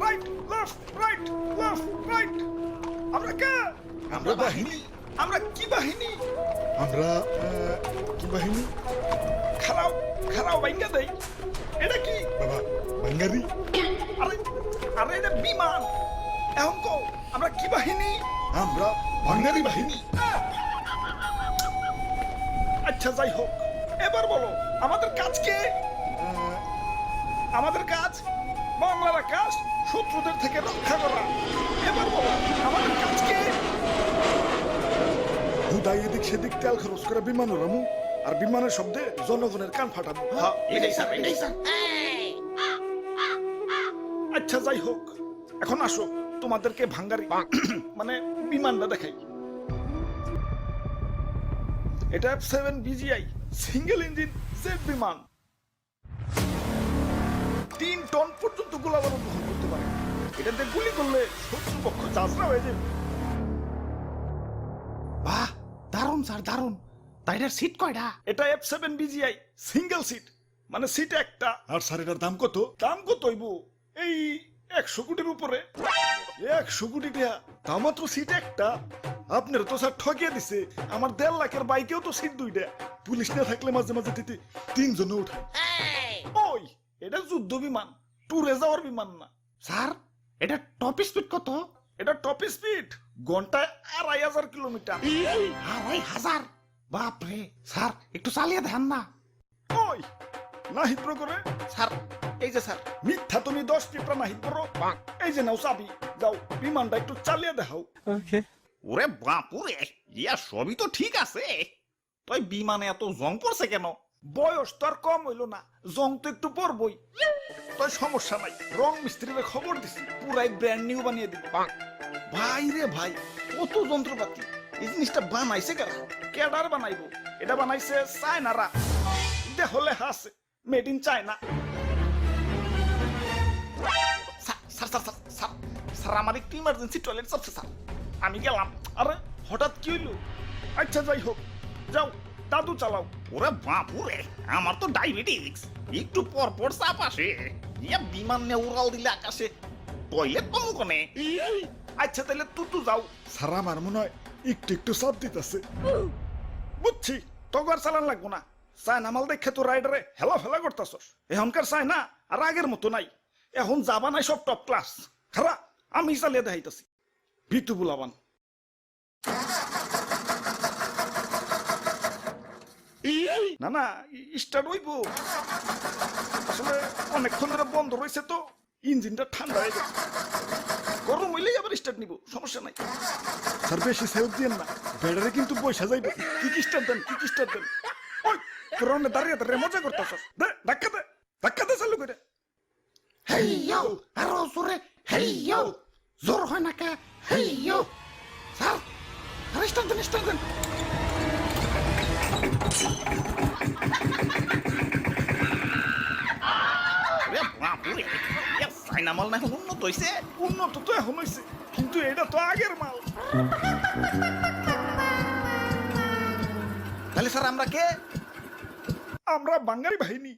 Right left right left right. আমরা কে? আমরা বাহিনী। আমরা কি বাহিনী? আমরা কি বাহিনী? খারাও খারাও বাইঙ্গা দেই। এটা কি? বাবা বাঙ্গারি। আরে আরে এটা বিমান। এখন কো আমরা কি বাহিনী? আমরা বাঙ্গারি বাহিনী। আচ্ছা যাই হোক, এবার বলো আমাদের কাজ কে? আমাদের কাজ বাংলার আকাশ শত্রুদের থেকে রক্ষা করা। এবার বলো আমাদের কাজ কে? হুদাই এদিক সেদিক তেল খরচ করে বিমান উড়ামু আর বিমানের শব্দে জনগণের কান ফাটাবো। হ্যাঁ, এটাই স্যার এটাই স্যার। আচ্ছা যাই হোক, এখন আসো তোমাদেরকে ভাঙ্গারি মানে বিমানটা দেখাই। এটা F7 BGI single engine jet বিমান। 3 টন পর্যন্ত গোলাবারুদ বহন করতে পারে। এটাতে গুলি করলে শত্রুপক্ষ যাত্রা হয়ে যাবে। বাহ, দারুণ স্যার দারুণ। তাই এটার সিট কয়টা? এটা F7 BGI সিঙ্গেল সিট, মানে সিট একটা। আর স্যার এটার দাম কত? দাম কত হইব? এই 100 কোটির উপরে। 100 কোটি টাকা তা মাত্র সিট একটা? আপনার তো স্যার ঠকিয়ে দিছে। আমার 1.5 লাখের বাইকেও তো সিট 2টা। পুলিশ না থাকলে মাঝে মাঝে দিতে 3 জনে উঠায়। ওই এটা যুদ্ধ বিমান, ট্যুরে যাওয়ার বিমান না। স্যার এটা টপ স্পিড কত? এটা টপ স্পিড ঘন্টায় 2500 কিলোমিটার। 2500? বাপরে স্যার, একটু চালিয়ে দেন না। ওই না হিদ্র করে। স্যার এই যে স্যার। মিথ্যা তুমি 10 টিপরা না হিদ্র। এই যে নাও চাবি, যাও বিমানটা একটু চালিয়ে দেখাও। ওরে বাপুরে, ইয়া সবই তো ঠিক আছে, তুই বিমানে এত জং পড়ছে কেন? বয়স তো আর কম হইল না, জং তো একটু পরবই। তাই সমস্যা নাই, রং মিস্ত্রিরে খবর দিছি, পুরাই ব্র্যান্ড নিউ বানিয়ে দিবে। ভাই রে ভাই, কত যন্ত্রপাতি! এই জিনিসটা বানাইছে কারা? কেডার বানাইবো? এটা বানাইছে চায়নারা। দেখলে হাসে made in China. Sir sir sir sir sir sir, আমার একটু ইমার্জেন্সি টয়লেট চাপছে স্যার, আমি গেলাম। আরে হঠাৎ কি হইলো? আচ্ছা যাই হোক, যাও দাদু চালাও। ওরে বাপুরে, আমার তো ডায়াবেটিস, একটু পর পর চাপ আসে। ইয়া বিমান নিয়ে উড়াল দিলে আকাশে, টয়লেট পাবো কোনে? আচ্ছা তাহলে তুতু যাও। স্যার আমার মনে হয় একটু একটু চাপ দিতেছে। বুঝছি, তগর চালান লাগবো না। চায়না মাল দেখে তো রাইডারে হেলা ফেলা করতেছস। এখনকার চায়না আর আগের মতো নাই, এখন যাবা নাই সব টপ ক্লাস। খারা আমি চালিয়ে দেখাইতেছি। ভিতু বুলাবান। না না, স্টার্ট হইব। আসলে অনেকক্ষণ ধরে বন্ধ রয়েছে তো, ইঞ্জিনটা ঠান্ডা হয়ে গেছে। গরম হইলেই আবার স্টার্ট নিব, সমস্যা নাই। স্যার বেশি সেভ দিয়েন না, ব্যাটারি কিন্তু পয়সা যাইবে। কি স্টার্ট দেন, কি স্টার্ট দেন। ওই তোর অনেক দাঁড়িয়ে দাঁড়িয়ে মজা করতেছস। দে ধাক্কা দে চালু করে। হেই ইয়ো, আরো জোরে হেই ইয়ো। জোর হয় না কে? হেই ইয়ো। স্যার আরে স্টার্ট দেন, স্টার্ট দেন। ওরে বাপুরে, ইয়া চাইনা মাল না এখন উন্নত হইছে। উন্নত তো এখন হয়েছে, কিন্তু এটা তো আগের মাল। তাহলে স্যার আমরা কে? আমরা বাঙালি বাহিনী।